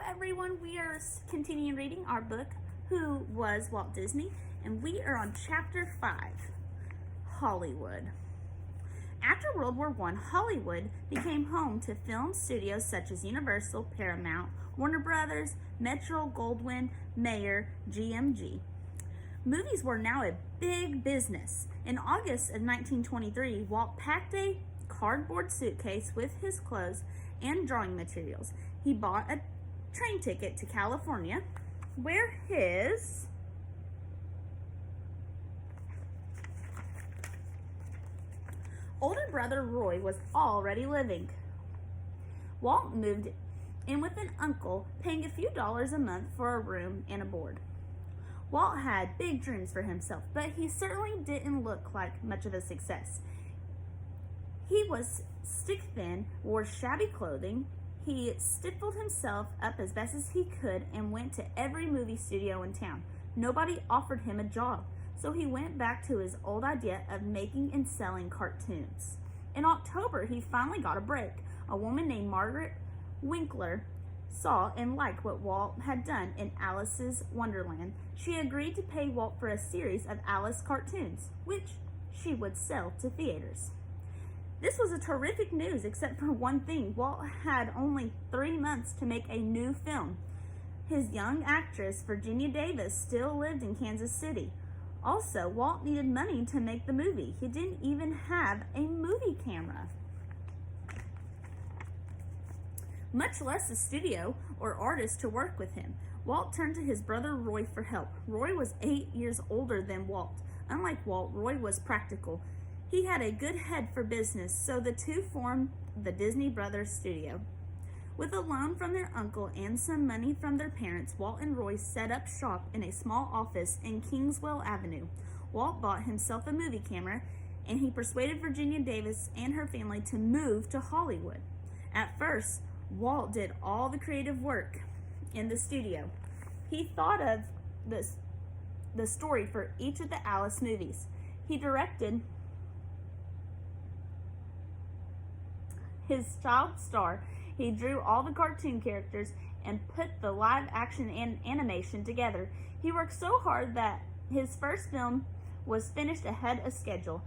everyone, we are continuing reading our book, Who Was Walt Disney? And we are on Chapter 5, Hollywood. After World War I, Hollywood became home to film studios such as Universal, Paramount, Warner Brothers, Metro-Goldwyn, Mayer, GMG. Movies were now a big business. In August of 1923, Walt packed a cardboard suitcase with his clothes and drawing materials. He bought a train ticket to California, where his older brother Roy was already living. Walt moved in with an uncle, paying a few dollars a month for a room and a board. Walt had big dreams for himself, but he certainly didn't look like much of a success. He was stick-thin, wore shabby clothing. He stiffled himself up as best as he could and went to every movie studio in town. Nobody offered him a job, so he went back to his old idea of making and selling cartoons. In October, he finally got a break. A woman named Margaret Winkler saw and liked what Walt had done in Alice's Wonderland. She agreed to pay Walt for a series of Alice cartoons, which she would sell to theaters. This was a terrific news, except for one thing. Walt had only 3 months to make a new film. His young actress, Virginia Davis, still lived in Kansas City. Also, Walt needed money to make the movie. He didn't even have a movie camera, much less a studio or artist to work with him. Walt turned to his brother Roy for help. Roy was 8 years older than Walt. Unlike Walt, Roy was practical. He had a good head for business, so the two formed the Disney Brothers Studio. With a loan from their uncle and some money from their parents, Walt and Roy set up shop in a small office in Kingswell Avenue. Walt bought himself a movie camera, and he persuaded Virginia Davis and her family to move to Hollywood. At first, Walt did all the creative work in the studio. He thought of the story for each of the Alice movies. He directed his child star. He drew all the cartoon characters and put the live action and animation together. He worked so hard that his first film was finished ahead of schedule.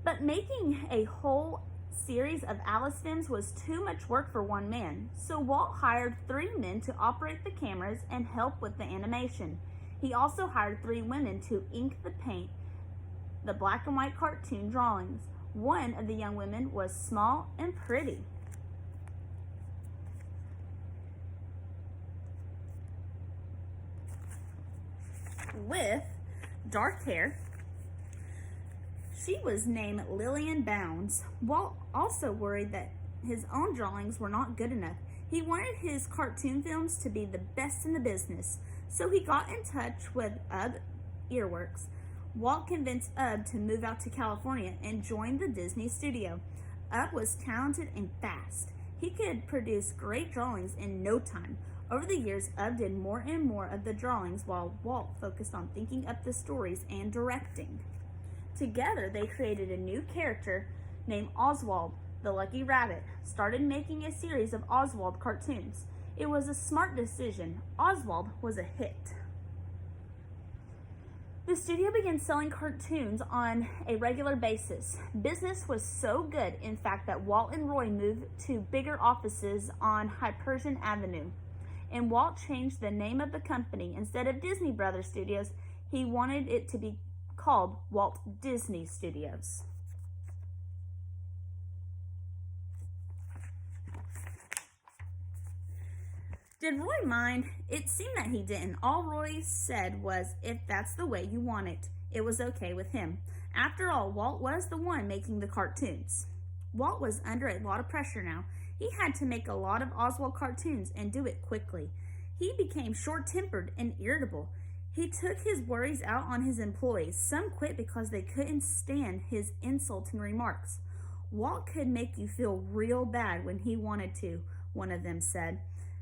But making a whole series of Alice films was too much work for one man, so Walt hired 3 men to operate the cameras and help with the animation. He also hired 3 women to ink the paint, the black and white cartoon drawings. One of the young women was small and pretty. With dark hair. She was named Lillian Bounds. Walt also worried that his own drawings were not good enough. He wanted his cartoon films to be the best in the business, so he got in touch with Ub Earworks. Walt convinced Ub to move out to California and join the Disney studio. Ub was talented and fast. He could produce great drawings in no time. Over the years, Ub did more and more of the drawings while Walt focused on thinking up the stories and directing. Together, they created a new character named Oswald, the Lucky Rabbit, started making a series of Oswald cartoons. It was a smart decision. Oswald was a hit. The studio began selling cartoons on a regular basis. Business was so good, in fact, that Walt and Roy moved to bigger offices on Hypersian Avenue. And Walt changed the name of the company. Instead of Disney Brothers Studios, he wanted it to be called Walt Disney Studios. Did Roy mind? It seemed that he didn't. All Roy said was, if that's the way you want it, it was okay with him. After all, Walt was the one making the cartoons. Walt was under a lot of pressure now. He had to make a lot of Oswald cartoons and do it quickly. He became short-tempered and irritable. He took his worries out on his employees. Some quit because they couldn't stand his insulting remarks. Walt could make you feel real bad when he wanted to, one of them said.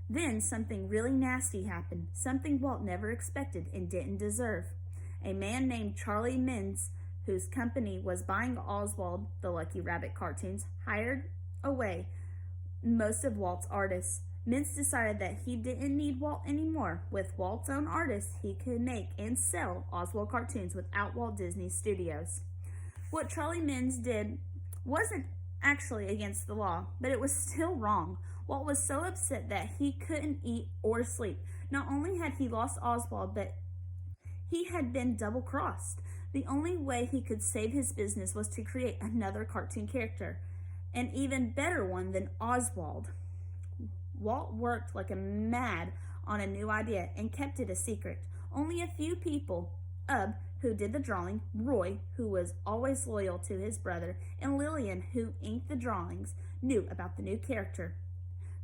Then something really nasty happened, something Walt never expected and didn't deserve. A man named Charlie Mintz, whose company was buying Oswald the Lucky Rabbit cartoons, hired away most of Walt's artists. Mintz decided that he didn't need Walt anymore. With Walt's own artists, he could make and sell Oswald cartoons without Walt Disney Studios. What Charlie Mintz did wasn't actually against the law, but it was still wrong. Walt was so upset that he couldn't eat or sleep. Not only had he lost Oswald, but he had been double-crossed. The only way he could save his business was to create another cartoon character, an even better one than Oswald. Walt worked like a mad on a new idea and kept it a secret. Only a few people, Ub, who did the drawing, Roy, who was always loyal to his brother, and Lillian, who inked the drawings, knew about the new character.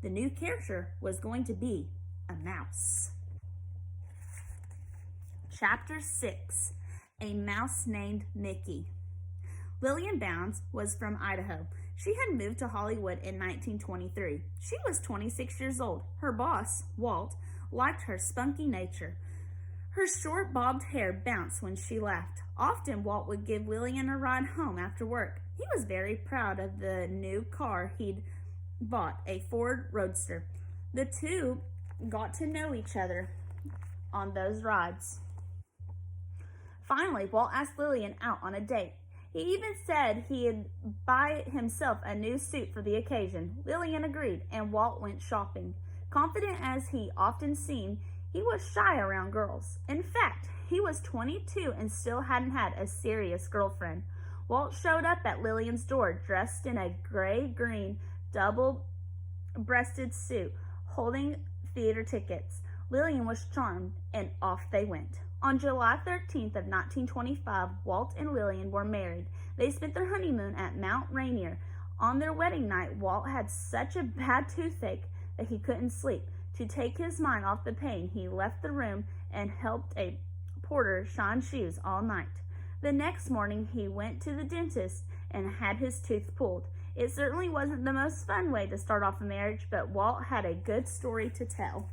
The new character was going to be a mouse. Chapter 6. A Mouse Named Mickey. Lillian Bounds was from Idaho. She had moved to Hollywood in 1923. She was 26 years old. Her boss, Walt, liked her spunky nature. Her short bobbed hair bounced when she laughed. Often Walt would give Lillian a ride home after work. He was very proud of the new car he'd bought, a Ford Roadster. The two got to know each other on those rides. Finally, Walt asked Lillian out on a date. He even said he'd buy himself a new suit for the occasion. Lillian agreed, and Walt went shopping. Confident as he often seemed, he was shy around girls. In fact, he was 22 and still hadn't had a serious girlfriend. Walt showed up at Lillian's door dressed in a gray-green double-breasted suit, holding theater tickets. Lillian was charmed, and off they went. On July 13th of 1925, Walt and Lillian were married. They spent their honeymoon at Mount Rainier. On their wedding night, Walt had such a bad toothache that he couldn't sleep. To take his mind off the pain, he left the room and helped a porter shine shoes all night. The next morning, he went to the dentist and had his tooth pulled. It certainly wasn't the most fun way to start off a marriage, but Walt had a good story to tell.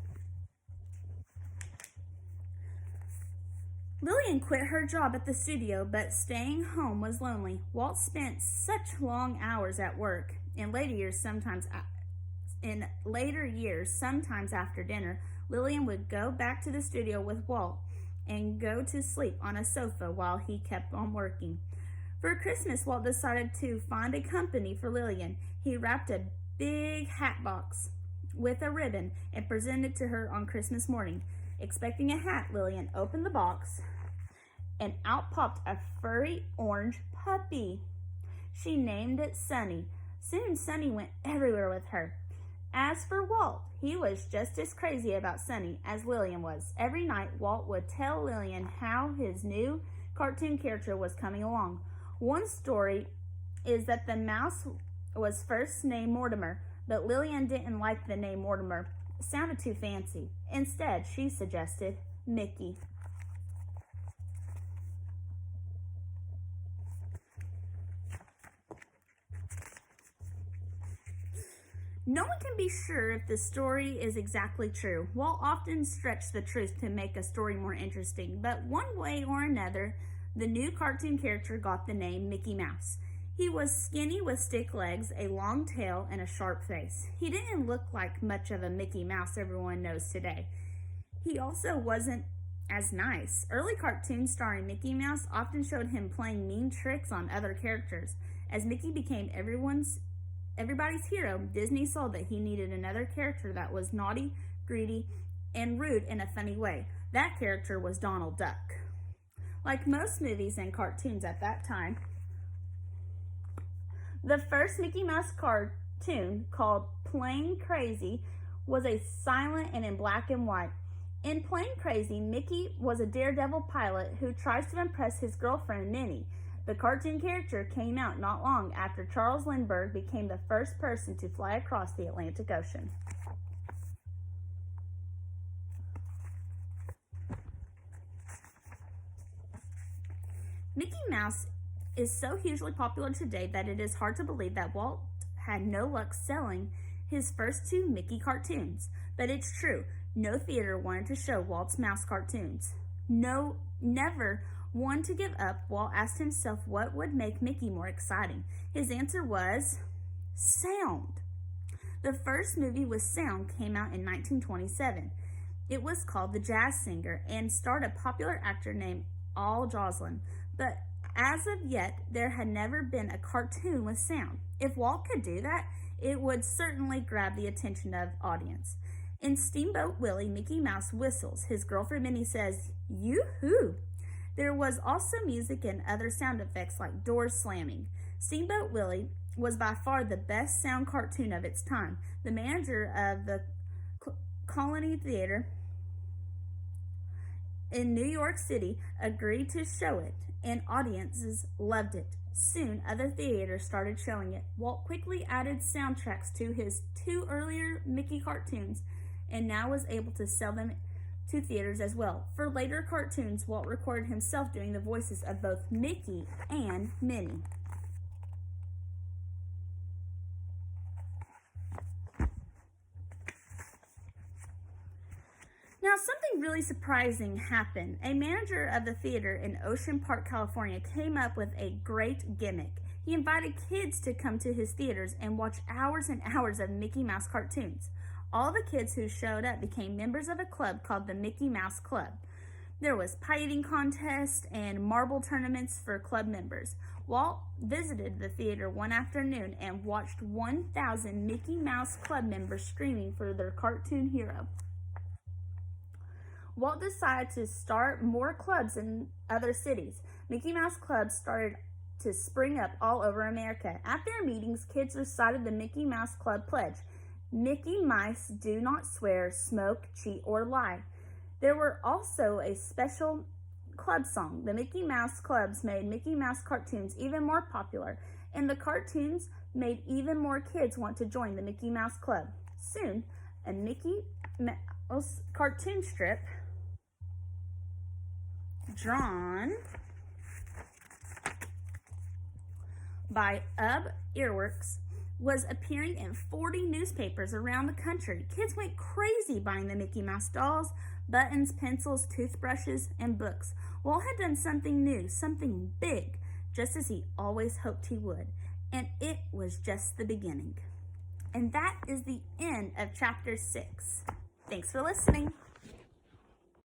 Lillian quit her job at the studio, but staying home was lonely. Walt spent such long hours at work. In later years, sometimes after dinner, Lillian would go back to the studio with Walt and go to sleep on a sofa while he kept on working. For Christmas, Walt decided to find a company for Lillian. He wrapped a big hat box with a ribbon and presented it to her on Christmas morning. Expecting a hat, Lillian opened the box, and out popped a furry orange puppy. She named it Sunny. Soon Sunny went everywhere with her. As for Walt, he was just as crazy about Sunny as Lillian was. Every night, Walt would tell Lillian how his new cartoon character was coming along. One story is that the mouse was first named Mortimer, but Lillian didn't like the name Mortimer. It sounded too fancy. Instead, she suggested Mickey. No one can be sure if the story is exactly true. Walt often stretched the truth to make a story more interesting, but one way or another, the new cartoon character got the name Mickey Mouse. He was skinny with stick legs, a long tail, and a sharp face. He didn't look like much of a Mickey Mouse everyone knows today. He also wasn't as nice. Early cartoons starring Mickey Mouse often showed him playing mean tricks on other characters. As Mickey became everybody's hero, Disney saw that he needed another character that was naughty, greedy, and rude in a funny way. That character was Donald Duck. Like most movies and cartoons at that time, the first Mickey Mouse cartoon, called Plain Crazy, was a silent and in black and white. In Plain Crazy, Mickey was a daredevil pilot who tries to impress his girlfriend, Minnie. The cartoon character came out not long after Charles Lindbergh became the first person to fly across the Atlantic Ocean. Mickey Mouse is so hugely popular today that it is hard to believe that Walt had no luck selling his first two Mickey cartoons. But it's true, no theater wanted to show Walt's mouse cartoons. Never one to give up, Walt asked himself what would make Mickey more exciting. His answer was sound. The first movie with sound came out in 1927. It was called The Jazz Singer and starred a popular actor named Al Joslin, but as of yet, there had never been a cartoon with sound. If Walt could do that, it would certainly grab the attention of audience. In Steamboat Willie, Mickey Mouse whistles. His girlfriend Minnie says, "Yoo-hoo!" There was also music and other sound effects like doors slamming. Steamboat Willie was by far the best sound cartoon of its time. The manager of the Colony Theater in New York City agreed to show it, and audiences loved it. Soon, other theaters started showing it. Walt quickly added soundtracks to his 2 earlier Mickey cartoons and now was able to sell them to theaters as well. For later cartoons, Walt recorded himself doing the voices of both Mickey and Minnie. Now, something really surprising happened. A manager of the theater in Ocean Park, California, came up with a great gimmick. He invited kids to come to his theaters and watch hours and hours of Mickey Mouse cartoons. All the kids who showed up became members of a club called the Mickey Mouse Club. There was pie eating contests and marble tournaments for club members. Walt visited the theater one afternoon and watched 1,000 Mickey Mouse Club members screaming for their cartoon hero. Walt decided to start more clubs in other cities. Mickey Mouse clubs started to spring up all over America. At their meetings, kids recited the Mickey Mouse Club pledge. Mickey Mice do not swear, smoke, cheat, or lie. There were also a special club song. The Mickey Mouse clubs made Mickey Mouse cartoons even more popular, and the cartoons made even more kids want to join the Mickey Mouse Club. Soon, a Mickey Mouse cartoon strip drawn by Ub Earworks was appearing in 40 newspapers around the country. Kids went crazy buying the Mickey Mouse dolls, buttons, pencils, toothbrushes, and books. Walt had done something new, something big, just as he always hoped he would. And it was just the beginning. And that is the end of chapter 6. Thanks for listening.